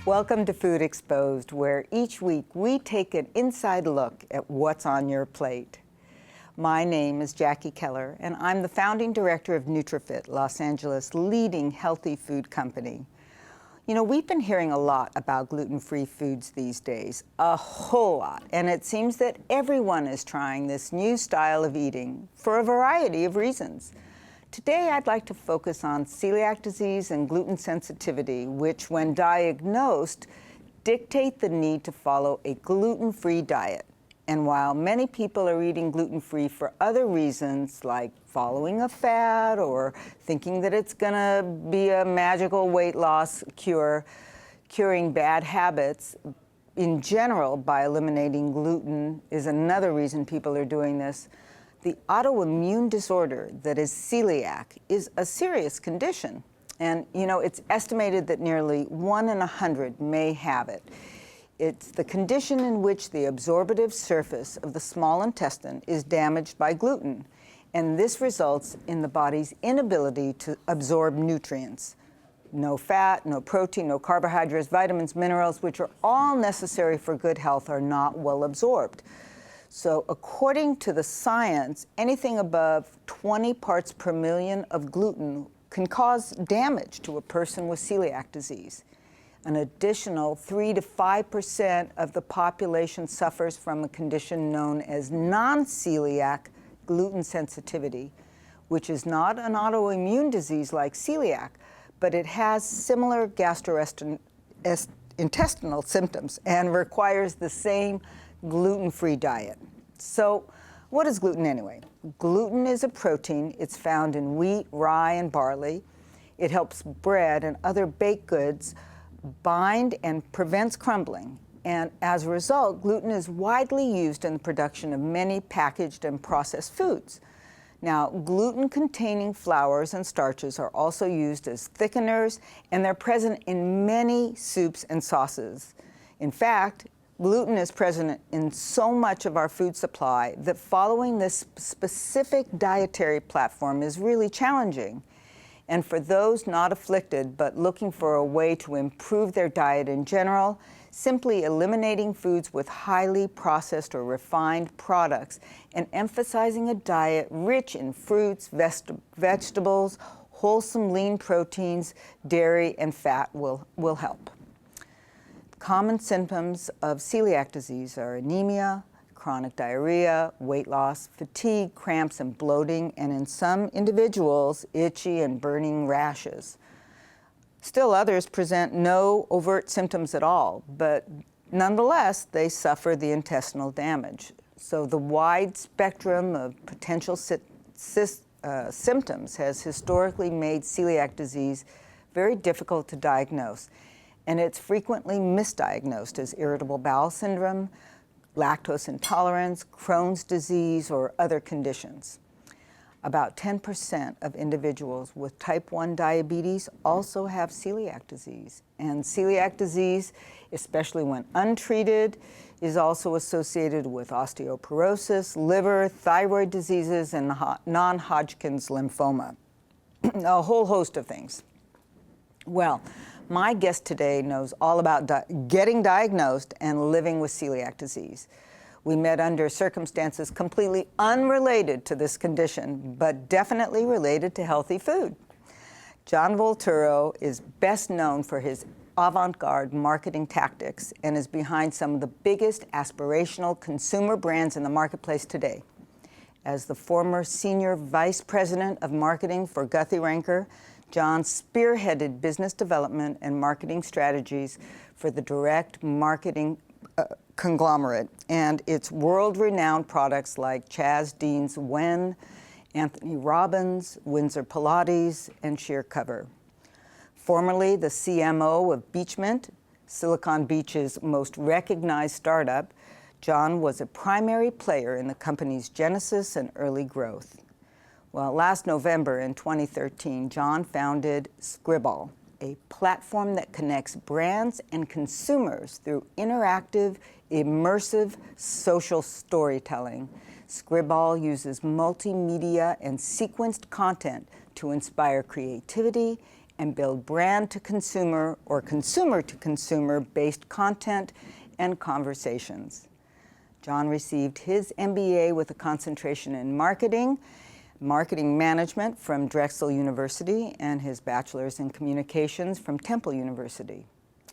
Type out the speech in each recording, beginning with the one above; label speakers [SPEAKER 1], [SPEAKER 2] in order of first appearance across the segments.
[SPEAKER 1] Welcome to Food Exposed, where each week we take an inside look at what's on your plate. My name is Jackie Keller, and I'm the founding director of NutriFit, Los Angeles' leading healthy food company. You know, we've been hearing a lot about gluten-free foods these days, a whole lot, and it seems that everyone is trying this new style of eating for a variety of reasons. Today, I'd like to focus on celiac disease and gluten sensitivity, which, when diagnosed, dictate the need to follow a gluten-free diet. And while many people are eating gluten-free for other reasons, like following a fad or thinking that it's gonna be a magical weight loss cure, curing bad habits, in general, by eliminating gluten is another reason people are doing this. The autoimmune disorder that is celiac is a serious condition. And you know, it's estimated that nearly 1 in 100 may have it. It's the condition in which the absorptive surface of the small intestine is damaged by gluten. And this results in the body's inability to absorb nutrients. No fat, no protein, no carbohydrates, vitamins, minerals, which are all necessary for good health, are not well absorbed. So according to the science, anything above 20 parts per million of gluten can cause damage to a person with celiac disease. An additional 3 to 5% of the population suffers from a condition known as non-celiac gluten sensitivity, which is not an autoimmune disease like celiac, but it has similar gastrointestinal symptoms and requires the same gluten-free diet. So what is gluten anyway? Gluten is a protein. It's found in wheat, rye, and barley. It helps bread and other baked goods bind and prevents crumbling. And as a result, gluten is widely used in the production of many packaged and processed foods. Now, gluten-containing flours and starches are also used as thickeners, and they're present in many soups and sauces. In fact, gluten is present in so much of our food supply that following this specific dietary platform is really challenging. And for those not afflicted but looking for a way to improve their diet in general, simply eliminating foods with highly processed or refined products and emphasizing a diet rich in fruits, vegetables, wholesome lean proteins, dairy, and fat will help. Common symptoms of celiac disease are anemia, chronic diarrhea, weight loss, fatigue, cramps, and bloating, and in some individuals, itchy and burning rashes. Still others present no overt symptoms at all, but nonetheless, they suffer the intestinal damage. So the wide spectrum of potential symptoms has historically made celiac disease very difficult to diagnose, and it's frequently misdiagnosed as irritable bowel syndrome, lactose intolerance, Crohn's disease, or other conditions. About 10% of individuals with type 1 diabetes also have celiac disease. And celiac disease, especially when untreated, is also associated with osteoporosis, liver, thyroid diseases, and non-Hodgkin's lymphoma. A whole host of things. Well, my guest today knows all about getting diagnosed and living with celiac disease. We met under circumstances completely unrelated to this condition, but definitely related to healthy food. John Volturo is best known for his avant-garde marketing tactics and is behind some of the biggest aspirational consumer brands in the marketplace today. As the former senior vice president of marketing for Guthy-Renker, John spearheaded business development and marketing strategies for the direct marketing conglomerate and its world-renowned products like Chaz Dean's Wen, Anthony Robbins, Windsor Pilates, and Sheer Cover. Formerly the CMO of Beachmint, Silicon Beach's most recognized startup, John was a primary player in the company's genesis and early growth. Well, last November in 2013, John founded Scriball, a platform that connects brands and consumers through interactive, immersive social storytelling. Scriball uses multimedia and sequenced content to inspire creativity and build brand-to-consumer or consumer-to-consumer based content and conversations. John received his MBA with a concentration in marketing management from Drexel University, and his bachelor's in communications from Temple University.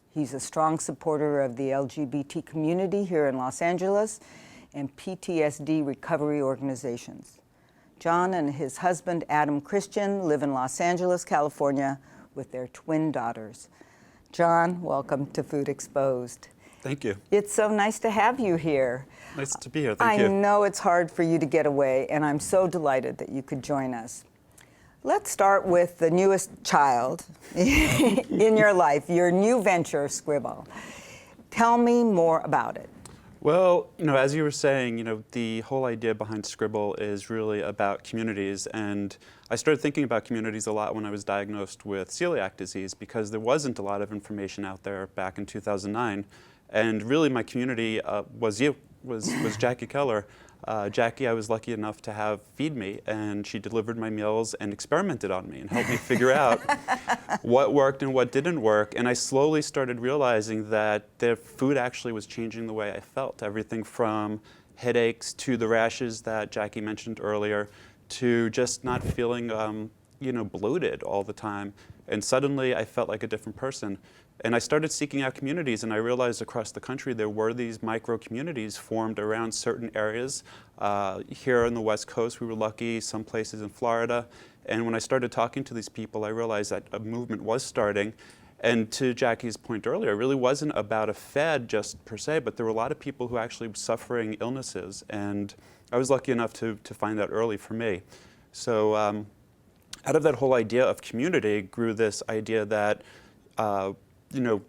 [SPEAKER 1] He's a strong supporter of the LGBT community here in Los Angeles and PTSD recovery organizations. John and his husband, Adam Christian, live in Los Angeles, California, with their twin daughters. John, welcome to Food Exposed.
[SPEAKER 2] Thank you.
[SPEAKER 1] It's so nice to have you here.
[SPEAKER 2] Nice to be here. Thank you.
[SPEAKER 1] I know it's hard for you to get away, and I'm so delighted that you could join us. Let's start with the newest child in your life, your new venture, Scriball. Tell me more about it.
[SPEAKER 2] Well, as you were saying, the whole idea behind Scriball is really about communities, and I started thinking about communities a lot when I was diagnosed with celiac disease because there wasn't a lot of information out there back in 2009, and really my community was Jackie Keller. Jackie, I was lucky enough to have feed me, and she delivered my meals and experimented on me and helped me figure out what worked and what didn't work. And I slowly started realizing that the food actually was changing the way I felt. Everything from headaches to the rashes that Jackie mentioned earlier, to just not feeling bloated all the time. And suddenly I felt like a different person. And I started seeking out communities, and I realized across the country there were these micro-communities formed around certain areas. Here on the West Coast, we were lucky, some places in Florida. And when I started talking to these people, I realized that a movement was starting. And to Jackie's point earlier, it really wasn't about a fad just per se, but there were a lot of people who actually were suffering illnesses. And I was lucky enough to find that early for me. So out of that whole idea of community grew this idea that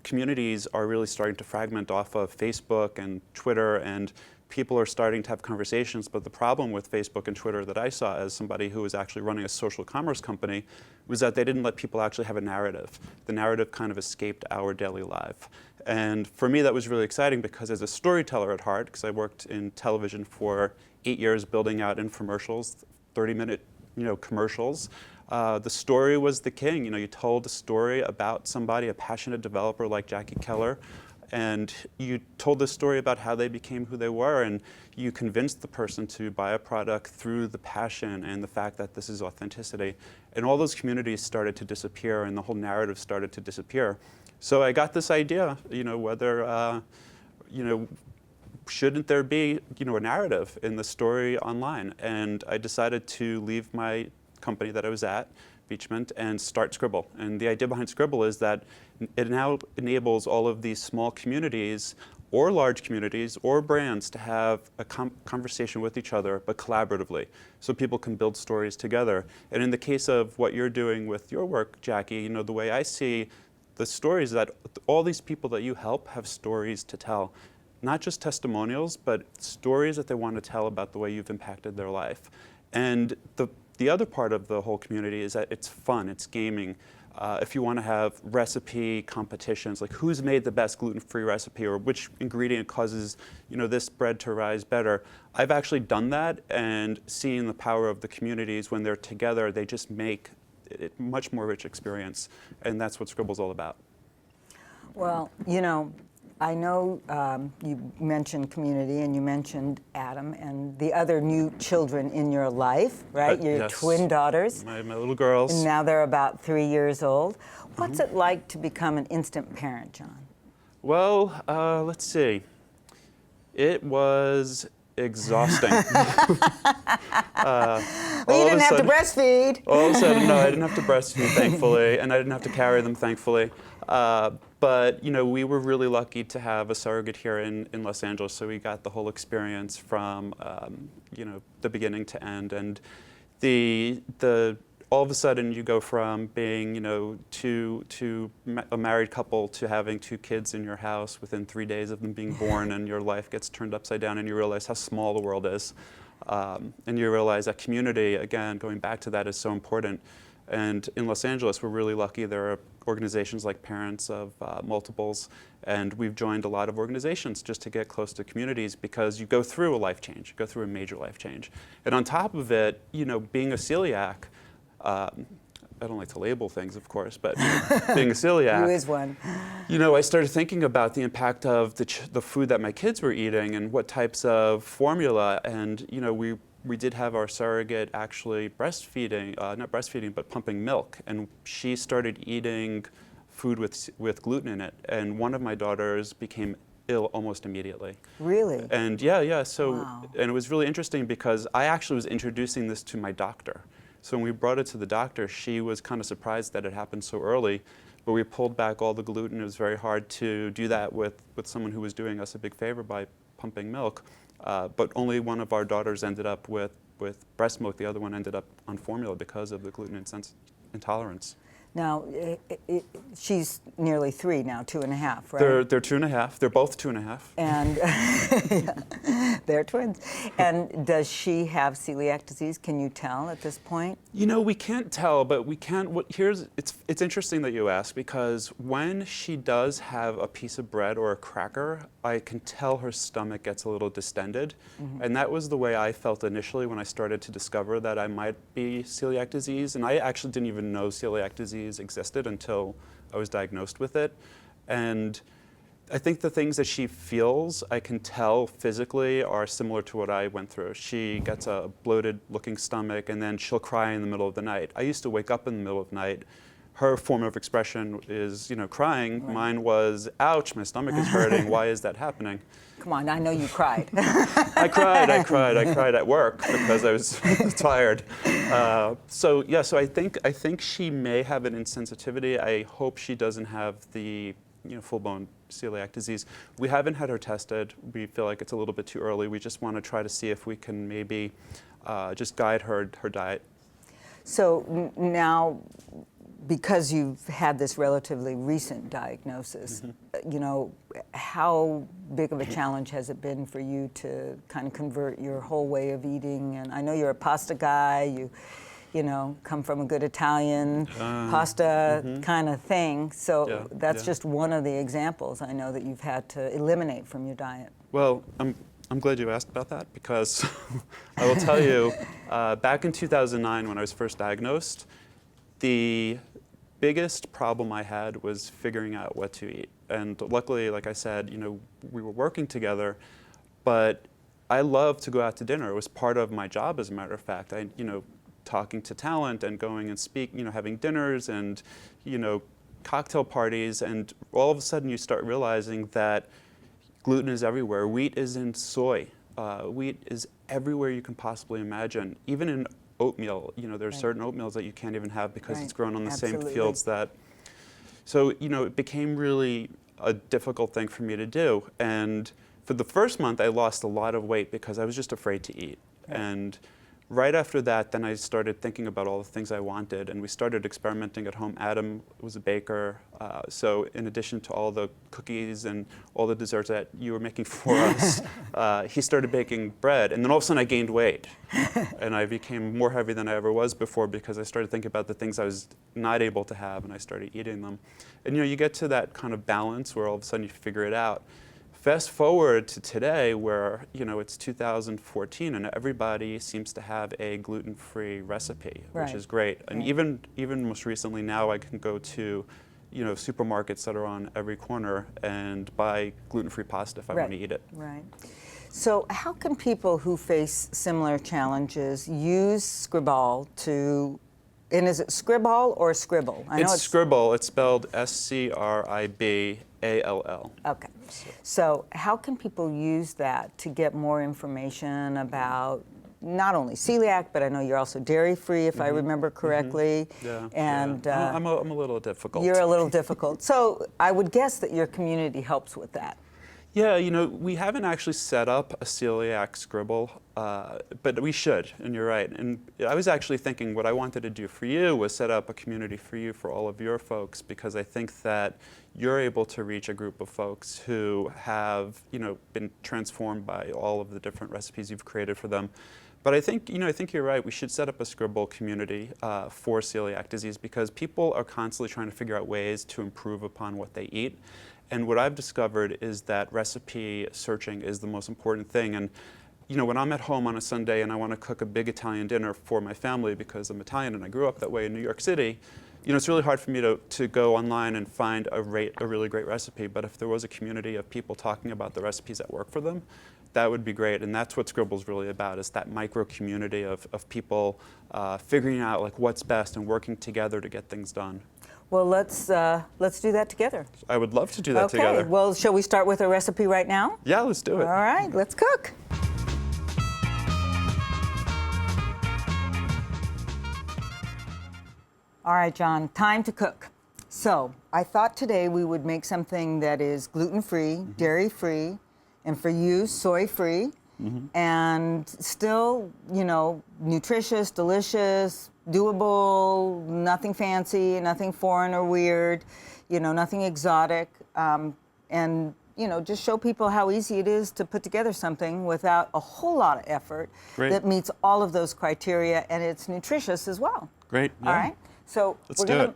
[SPEAKER 2] communities are really starting to fragment off of Facebook and Twitter, and people are starting to have conversations. But the problem with Facebook and Twitter that I saw as somebody who was actually running a social commerce company was that they didn't let people actually have a narrative. The narrative kind of escaped our daily life. And for me, that was really exciting because as a storyteller at heart, because I worked in television for 8 years building out infomercials, 30-minute commercials, the story was the king. You told a story about somebody, a passionate developer like Jackie Keller, and you told the story about how they became who they were, and you convinced the person to buy a product through the passion and the fact that this is authenticity. And all those communities started to disappear, and the whole narrative started to disappear. So I got this idea, whether, shouldn't there be, a narrative in the story online? And I decided to leave my company that I was at, Beachment, and start Scriball. And the idea behind Scriball is that it now enables all of these small communities or large communities or brands to have a conversation with each other, but collaboratively, so people can build stories together. And in the case of what you're doing with your work, Jackie, the way I see the stories that all these people that you help have stories to tell. Not just testimonials, but stories that they want to tell about the way you've impacted their life. And the other part of the whole community is that it's fun, it's gaming. If you want to have recipe competitions, like who's made the best gluten-free recipe or which ingredient causes this bread to rise better, I've actually done that, and seeing the power of the communities when they're together, they just make it a much more rich experience, and that's what Scribball's all about.
[SPEAKER 1] Well, I know you mentioned community, and you mentioned Adam and the other new children in your life, right? Your
[SPEAKER 2] yes.
[SPEAKER 1] twin daughters.
[SPEAKER 2] My little girls.
[SPEAKER 1] And now they're about 3 years old. What's it like to become an instant parent, John?
[SPEAKER 2] Well, let's see. It was exhausting.
[SPEAKER 1] Well, you didn't have to breastfeed.
[SPEAKER 2] All of a sudden, no, I didn't have to breastfeed, thankfully, and I didn't have to carry them, thankfully. But we were really lucky to have a surrogate here in Los Angeles, so we got the whole experience from the beginning to end. And all of a sudden you go from being a married couple to having 2 kids in your house within 3 days of them being born, and your life gets turned upside down, and you realize how small the world is, and you realize that community, again, going back to that, is so important. And in Los Angeles, we're really lucky. There are organizations like Parents of Multiples, and we've joined a lot of organizations just to get close to communities, because you go through a life change, you go through a major life change. And on top of it, being a celiac, I don't like to label things, of course, but being a celiac,
[SPEAKER 1] You is one.
[SPEAKER 2] I started thinking about the impact of the food that my kids were eating and what types of formula. And we did have our surrogate actually breastfeeding, not breastfeeding, but pumping milk. And she started eating food with gluten in it. And one of my daughters became ill almost immediately.
[SPEAKER 1] Really?
[SPEAKER 2] And yeah. So,
[SPEAKER 1] Wow.
[SPEAKER 2] and it was really interesting because I actually was introducing this to my doctor. So when we brought it to the doctor, she was kind of surprised that it happened so early. But we pulled back all the gluten. It was very hard to do that with someone who was doing us a big favor by pumping milk. But only one of our daughters ended up with breast milk. The other one ended up on formula because of the gluten intolerance.
[SPEAKER 1] Now, she's nearly 3 now, 2.5, right?
[SPEAKER 2] They're 2.5. They're both 2.5.
[SPEAKER 1] And yeah, they're twins. And does she have celiac disease? Can you tell at this point?
[SPEAKER 2] We can't tell, but we can. It's interesting that you ask, because when she does have a piece of bread or a cracker, I can tell her stomach gets a little distended. Mm-hmm. And that was the way I felt initially when I started to discover that I might be celiac disease. And I actually didn't even know celiac disease existed until I was diagnosed with it. And I think the things that she feels, I can tell physically, are similar to what I went through. She gets a bloated looking stomach, and then she'll cry in the middle of the night. I used to wake up in the middle of the night. Her form of expression is, crying. Right. Mine was, ouch, my stomach is hurting. Why is that happening?
[SPEAKER 1] Come on, I know you cried.
[SPEAKER 2] I cried at work because I was tired. So I think she may have an insensitivity. I hope she doesn't have the full-blown celiac disease. We haven't had her tested. We feel like it's a little bit too early. We just want to try to see if we can maybe just guide her diet.
[SPEAKER 1] So now, because you've had this relatively recent diagnosis, how big of a challenge has it been for you to kind of convert your whole way of eating? And I know you're a pasta guy, you come from a good Italian pasta kind of thing. So that's just one of the examples I know that you've had to eliminate from your diet.
[SPEAKER 2] Well, I'm glad you asked about that, because I will tell you, back in 2009 when I was first diagnosed, the biggest problem I had was figuring out what to eat. And luckily, like I said, we were working together, but I love to go out to dinner. It was part of my job, as a matter of fact. Talking to talent and going and having dinners and, cocktail parties, and all of a sudden you start realizing that gluten is everywhere. Wheat is in soy. Wheat is everywhere you can possibly imagine, even in oatmeal. There's certain oatmeals that you can't even have because it's grown on the same fields that. So, it became really a difficult thing for me to do. And for the first month, I lost a lot of weight because I was just afraid to eat. Right. And right after that, then I started thinking about all the things I wanted, and we started experimenting at home. Adam was a baker, so in addition to all the cookies and all the desserts that you were making for us, he started baking bread, and then all of a sudden I gained weight. And I became more heavy than I ever was before because I started thinking about the things I was not able to have, and I started eating them. And you get to that kind of balance where all of a sudden you figure it out. Fast forward to today where, it's 2014 and everybody seems to have a gluten-free recipe, which is great. And even most recently now I can go to, supermarkets that are on every corner and buy gluten-free pasta if I want to eat it.
[SPEAKER 1] Right. So how can people who face similar challenges use Scriball to, and is it Scriball or Scribble?
[SPEAKER 2] It's Scribble. It's spelled S-C-R-I-B-A-L-L.
[SPEAKER 1] Okay. So how can people use that to get more information about not only celiac, but I know you're also dairy-free, if I remember correctly.
[SPEAKER 2] Yeah.
[SPEAKER 1] And
[SPEAKER 2] I'm a little difficult.
[SPEAKER 1] You're a little difficult. So I would guess that your community helps with that.
[SPEAKER 2] Yeah, we haven't actually set up a celiac Scribble, but we should, and you're right. And I was actually thinking what I wanted to do for you was set up a community for you, for all of your folks, because I think that you're able to reach a group of folks who have, been transformed by all of the different recipes you've created for them. But I think you're right. We should set up a Scribble community for celiac disease, because people are constantly trying to figure out ways to improve upon what they eat. And what I've discovered is that recipe searching is the most important thing. And you know, when I'm at home on a Sunday and I want to cook a big Italian dinner for my family because I'm Italian and I grew up that way in New York City, you know, it's really hard for me to go online and find a really great recipe. But if there was a community of people talking about the recipes that work for them, that would be great. And that's what Scribble's really about, is that micro community of people figuring out like what's best and working together to get things done.
[SPEAKER 1] Well, let's do that together.
[SPEAKER 2] I would love to do that together.
[SPEAKER 1] Okay, well, shall we start with a recipe right now?
[SPEAKER 2] Yeah, let's do it.
[SPEAKER 1] All right, let's cook. All right, John, time to cook. So I thought today we would make something that is gluten-free, dairy-free, and for you, soy-free, and still, you know, nutritious, delicious, doable, nothing fancy, nothing foreign or weird, you know, nothing exotic, and, you know, just show people how easy it is to put together something without a whole lot of effort that meets all of those criteria, and it's nutritious as well.
[SPEAKER 2] Great. Yeah.
[SPEAKER 1] All right. So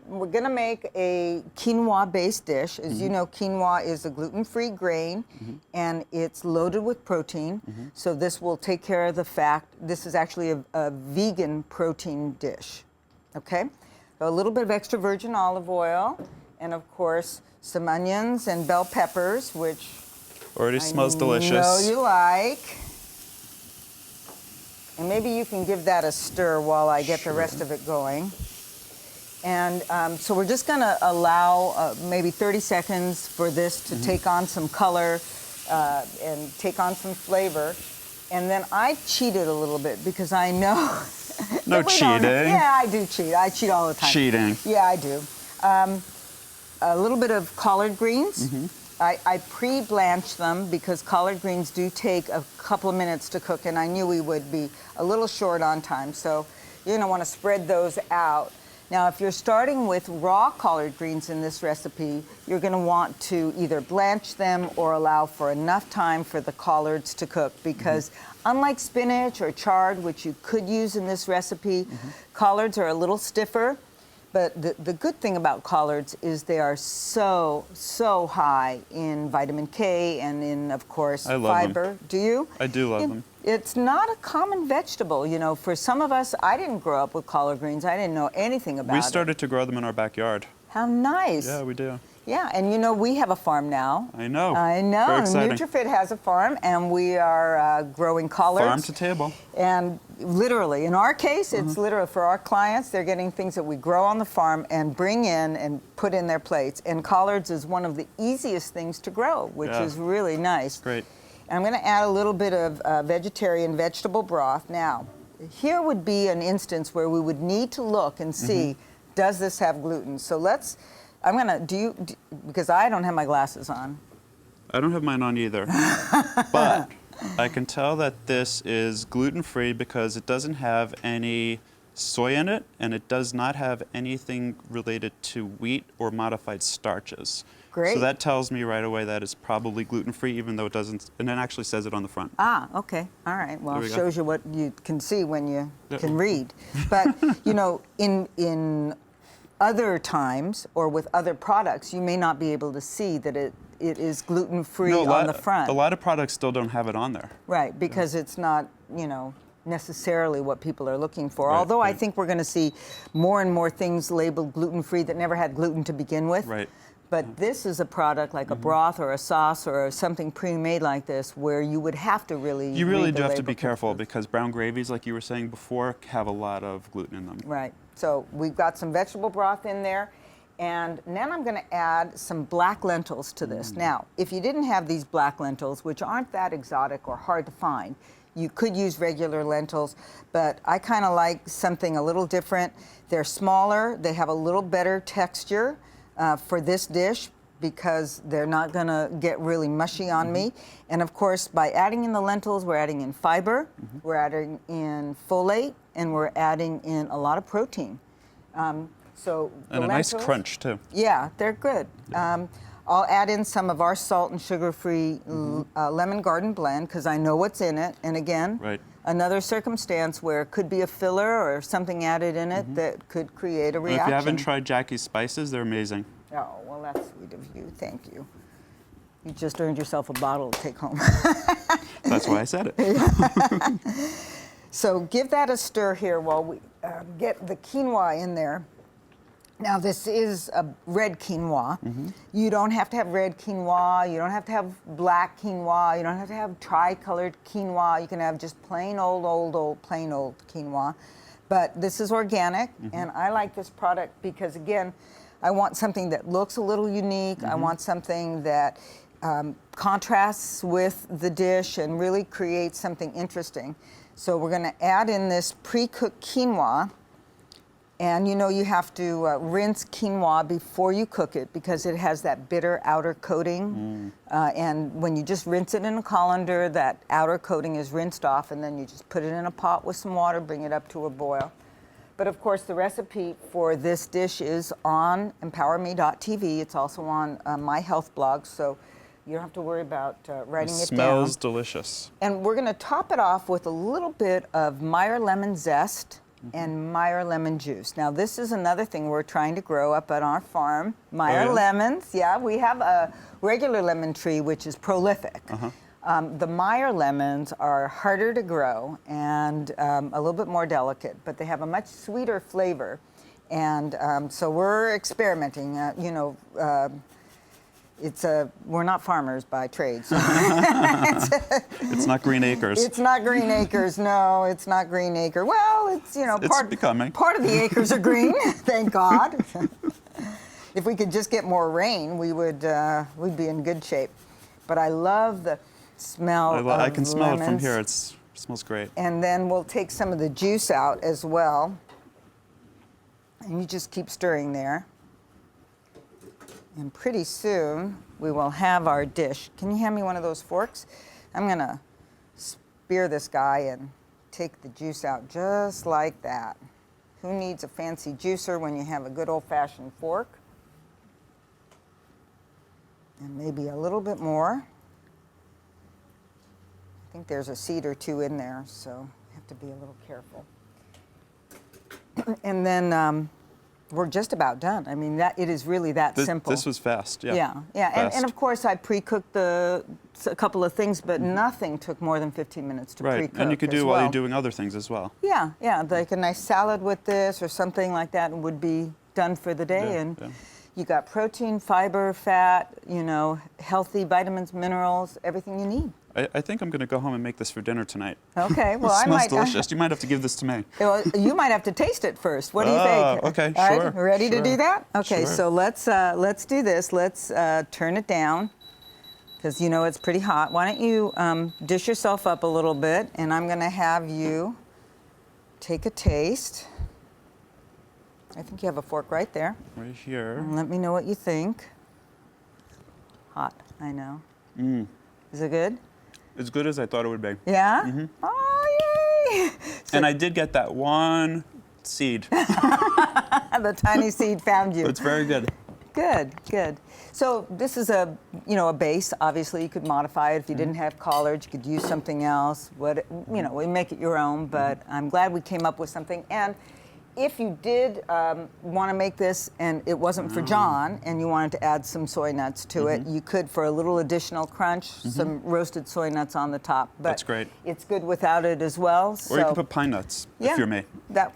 [SPEAKER 1] we're gonna make a quinoa-based dish. As you know, quinoa is a gluten-free grain, and it's loaded with protein. So this will take care of the fact this is actually a vegan protein dish. Okay, so a little bit of extra virgin olive oil, and of course some onions and bell peppers, which
[SPEAKER 2] already smells delicious.
[SPEAKER 1] I know you like. And maybe you can give that a stir while I get the rest of it going. And so we're just going to allow maybe 30 seconds for this to take on some color and take on some flavor. And then I cheated a little bit because I know...
[SPEAKER 2] No cheating.
[SPEAKER 1] Yeah, I do cheat. I cheat all the time.
[SPEAKER 2] Cheating.
[SPEAKER 1] Yeah, I do. A little bit of collard greens. I pre-blanch them because collard greens do take a couple of minutes to cook, and I knew we would be a little short on time. So you're going to want to spread those out. Now, if you're starting with raw collard greens in this recipe, you're going to want to either blanch them or allow for enough time for the collards to cook, because unlike spinach or chard, which you could use in this recipe, collards are a little stiffer. But the good thing about collards is they are so high in vitamin K and in, of course, fiber.
[SPEAKER 2] Them.
[SPEAKER 1] Do you?
[SPEAKER 2] I do love them.
[SPEAKER 1] It's not a common vegetable. You know, for some of us, I didn't grow up with collard greens. I didn't know anything about it.
[SPEAKER 2] We started to grow them in our backyard.
[SPEAKER 1] How nice.
[SPEAKER 2] Yeah, we do.
[SPEAKER 1] Yeah, and you know, we have a farm now.
[SPEAKER 2] I know.
[SPEAKER 1] I know.
[SPEAKER 2] Very exciting.
[SPEAKER 1] NutriFit has a farm, and we are growing collards.
[SPEAKER 2] Farm to table.
[SPEAKER 1] And literally, in our case, it's literally for our clients, they're getting things that we grow on the farm and bring in and put in their plates. And collards is one of the easiest things to grow, which is really nice.
[SPEAKER 2] Great.
[SPEAKER 1] I'm going to add a little bit of vegetarian vegetable broth. Now, here would be an instance where we would need to look and see, does this have gluten? So let's, I'm going to, because I don't have my glasses on.
[SPEAKER 2] I don't have mine on either. But I can tell that this is gluten-free because it doesn't have any soy in it, and it does not have anything related to wheat or modified starches.
[SPEAKER 1] Great.
[SPEAKER 2] So that tells me right away that it's probably gluten-free, even though it doesn't, and it actually says it on the front.
[SPEAKER 1] Ah, okay. All right. Well, it shows you what you can see when you can read. But, you know, in other times or with other products, you may not be able to see that it is gluten-free on the front.
[SPEAKER 2] A lot of products still don't have it on there.
[SPEAKER 1] Right, because it's not, you know, necessarily what people are looking for. Although I think we're going to see more and more things labeled gluten-free that never had gluten to begin with.
[SPEAKER 2] Right.
[SPEAKER 1] But this is a product like a broth or a sauce or something pre-made like this where you would have to really
[SPEAKER 2] You really do have to
[SPEAKER 1] label
[SPEAKER 2] be careful because brown gravies, like you were saying before, have a lot of gluten in them.
[SPEAKER 1] Right. So we've got some vegetable broth in there. And then I'm going to add some black lentils to this. Now, if you didn't have these black lentils, which aren't that exotic or hard to find, you could use regular lentils, but I kind of like something a little different. They're smaller, they have a little better texture for this dish because they're not going to get really mushy on me. And of course, by adding in the lentils, we're adding in fiber, we're adding in folate, and we're adding in a lot of protein. So
[SPEAKER 2] and a nice crunch, too.
[SPEAKER 1] Yeah, they're good. I'll add in some of our salt and sugar-free lemon garden blend because I know what's in it. And again, another circumstance where it could be a filler or something added in it that could create a reaction.
[SPEAKER 2] If you haven't tried Jackie's spices, they're amazing.
[SPEAKER 1] Oh, well, that's sweet of you. Thank you. You just earned yourself a bottle to take home.
[SPEAKER 2] That's That's why I said it.
[SPEAKER 1] So give that a stir here while we get the quinoa in there. Now this is a red quinoa. You don't have to have red quinoa, you don't have to have black quinoa, you don't have to have tri-colored quinoa. You can have just plain old quinoa. But this is organic, and I like this product because, again, I want something that looks a little unique. I want something that contrasts with the dish and really creates something interesting. So we're going to add in this pre-cooked quinoa. And you know you have to rinse quinoa before you cook it because it has that bitter outer coating. And when you just rinse it in a colander, that outer coating is rinsed off, and then you just put it in a pot with some water, bring it up to a boil. But of course, the recipe for this dish is on emPOWERme.tv. It's also on my health blog, so you don't have to worry about writing it down.
[SPEAKER 2] Smells delicious.
[SPEAKER 1] And we're going to top it off with a little bit of Meyer lemon zest and Meyer lemon juice. Now this is another thing we're trying to grow up at our farm. Meyer lemons, we have a regular lemon tree which is prolific. The Meyer lemons are harder to grow and a little bit more delicate, but they have a much sweeter flavor. And so we're experimenting, we're not farmers by trade. So
[SPEAKER 2] It's not Green Acres.
[SPEAKER 1] It's not Green Acres, no, it's not Green Acre. Well, it's,
[SPEAKER 2] becoming.
[SPEAKER 1] Part of the acres are green, thank God. If we could just get more rain, we'd be in good shape. But I love the smell of
[SPEAKER 2] I can smell
[SPEAKER 1] lemons.
[SPEAKER 2] it from here. It smells great.
[SPEAKER 1] And then we'll take some of the juice out as well. And you just keep stirring there. And pretty soon, we will have our dish. Can you hand me one of those forks? I'm going to spear this guy and take the juice out just like that. Who needs a fancy juicer when you have a good old-fashioned fork? And maybe a little bit more. I think there's a seed or two in there, so you have to be a little careful. And then we're just about done. I mean, it is really that simple.
[SPEAKER 2] This was fast, yeah.
[SPEAKER 1] Yeah. And of course, I pre-cooked a couple of things, but nothing took more than 15 minutes to pre-cook.
[SPEAKER 2] Right, and you could do while you're doing other things as well.
[SPEAKER 1] Yeah, like a nice salad with this or something like that would be done for the day. You got protein, fiber, fat, healthy vitamins, minerals, everything you need.
[SPEAKER 2] I think I'm going to go home and make this for dinner tonight.
[SPEAKER 1] Okay, well,
[SPEAKER 2] It smells delicious. You might have to give this to me.
[SPEAKER 1] Well, you might have to taste it first. What do you think?
[SPEAKER 2] Okay,
[SPEAKER 1] All
[SPEAKER 2] sure.
[SPEAKER 1] right, ready to do that? Okay,
[SPEAKER 2] Sure.
[SPEAKER 1] so let's do this. Let's turn it down because it's pretty hot. Why don't you dish yourself up a little bit, and I'm going to have you take a taste. I think you have a fork right there.
[SPEAKER 2] Right here.
[SPEAKER 1] And let me know what you think. Hot, I know. Is it good?
[SPEAKER 2] As good as I thought it would be.
[SPEAKER 1] Yeah? Oh, yay!
[SPEAKER 2] And I did get that one seed.
[SPEAKER 1] The tiny seed found you.
[SPEAKER 2] But it's very good.
[SPEAKER 1] Good. So this is a base. Obviously, you could modify it if you didn't have collards. You could use something else. We make it your own. But I'm glad we came up with something. And if you did want to make this and it wasn't for John and you wanted to add some soy nuts to it, you could, for a little additional crunch, some roasted soy nuts on the top. But
[SPEAKER 2] that's great.
[SPEAKER 1] It's good without it as well.
[SPEAKER 2] Or you can put pine nuts if you're me.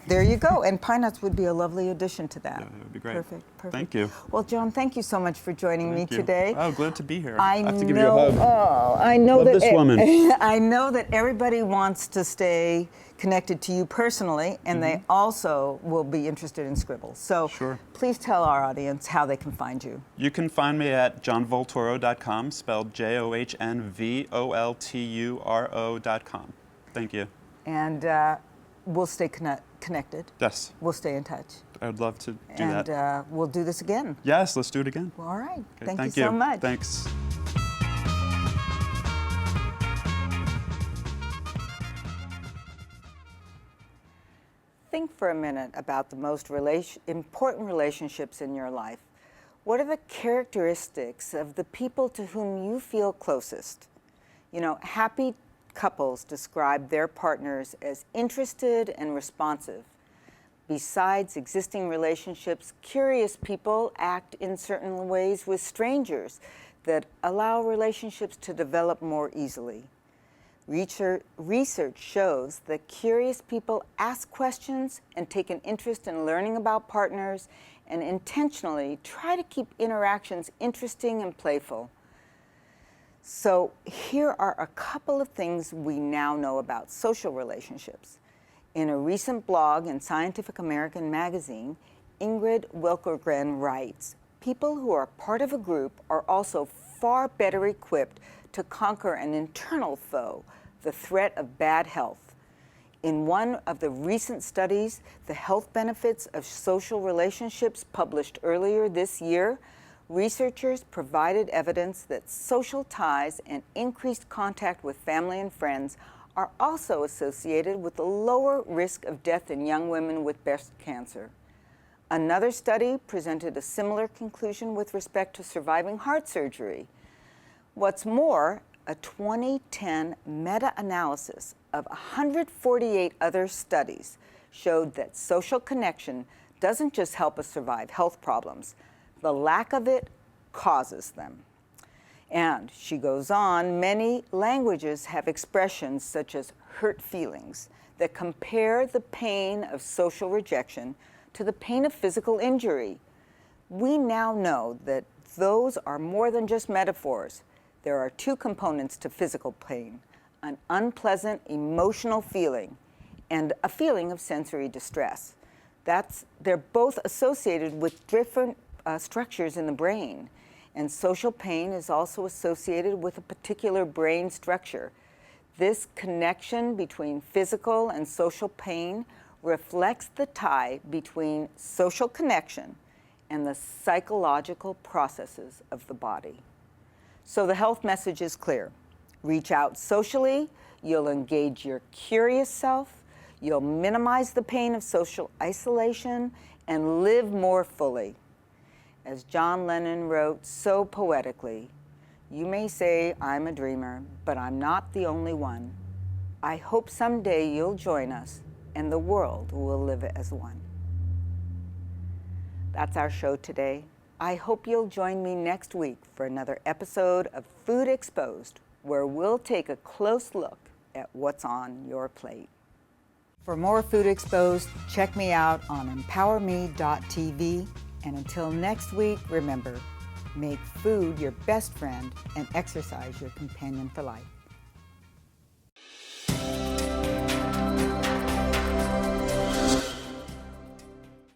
[SPEAKER 1] There you go. And pine nuts would be a lovely addition to that.
[SPEAKER 2] Yeah, that would be great.
[SPEAKER 1] Perfect.
[SPEAKER 2] Thank you.
[SPEAKER 1] Well, John, thank you so much for joining me today.
[SPEAKER 2] Oh, glad to be here.
[SPEAKER 1] I
[SPEAKER 2] have to give you a hug.
[SPEAKER 1] I know
[SPEAKER 2] Love
[SPEAKER 1] that
[SPEAKER 2] this woman.
[SPEAKER 1] I know that everybody wants to stay connected to you personally, and they also will be interested in Scribble. So please tell our audience how they can find you.
[SPEAKER 2] You can find me at johnvolturo.com, spelled JohnVolturo.com. Thank you.
[SPEAKER 1] And we'll stay connected.
[SPEAKER 2] Yes.
[SPEAKER 1] We'll stay in touch.
[SPEAKER 2] I would love to do that.
[SPEAKER 1] And we'll do this again.
[SPEAKER 2] Yes, let's do it again.
[SPEAKER 1] Well, all right.
[SPEAKER 2] Okay,
[SPEAKER 1] thank you so much.
[SPEAKER 2] Thanks.
[SPEAKER 1] Think for a minute about the most important relationships in your life. What are the characteristics of the people to whom you feel closest? Happy couples describe their partners as interested and responsive. Besides existing relationships, curious people act in certain ways with strangers that allow relationships to develop more easily. Research shows that curious people ask questions and take an interest in learning about partners and intentionally try to keep interactions interesting and playful. So here are a couple of things we now know about social relationships. In a recent blog in Scientific American magazine, Ingrid Wilkergren writes, people who are part of a group are also far better equipped to conquer an internal foe, the threat of bad health. In one of the recent studies, the health benefits of social relationships published earlier this year, researchers provided evidence that social ties and increased contact with family and friends are also associated with a lower risk of death in young women with breast cancer. Another study presented a similar conclusion with respect to surviving heart surgery. What's more, a 2010 meta-analysis of 148 other studies showed that social connection doesn't just help us survive health problems, the lack of it causes them. And she goes on, many languages have expressions such as hurt feelings that compare the pain of social rejection to the pain of physical injury. We now know that those are more than just metaphors. There are two components to physical pain, an unpleasant emotional feeling and a feeling of sensory distress. They're both associated with different structures in the brain. And social pain is also associated with a particular brain structure. This connection between physical and social pain reflects the tie between social connection and the psychological processes of the body. So the health message is clear. Reach out socially, you'll engage your curious self, you'll minimize the pain of social isolation, and live more fully. As John Lennon wrote so poetically, you may say I'm a dreamer, but I'm not the only one. I hope someday you'll join us and the world will live as one. That's our show today. I hope you'll join me next week for another episode of Food Exposed, where we'll take a close look at what's on your plate. For more Food Exposed, check me out on emPOWERme.tv. And until next week, remember, make food your best friend and exercise your companion for life.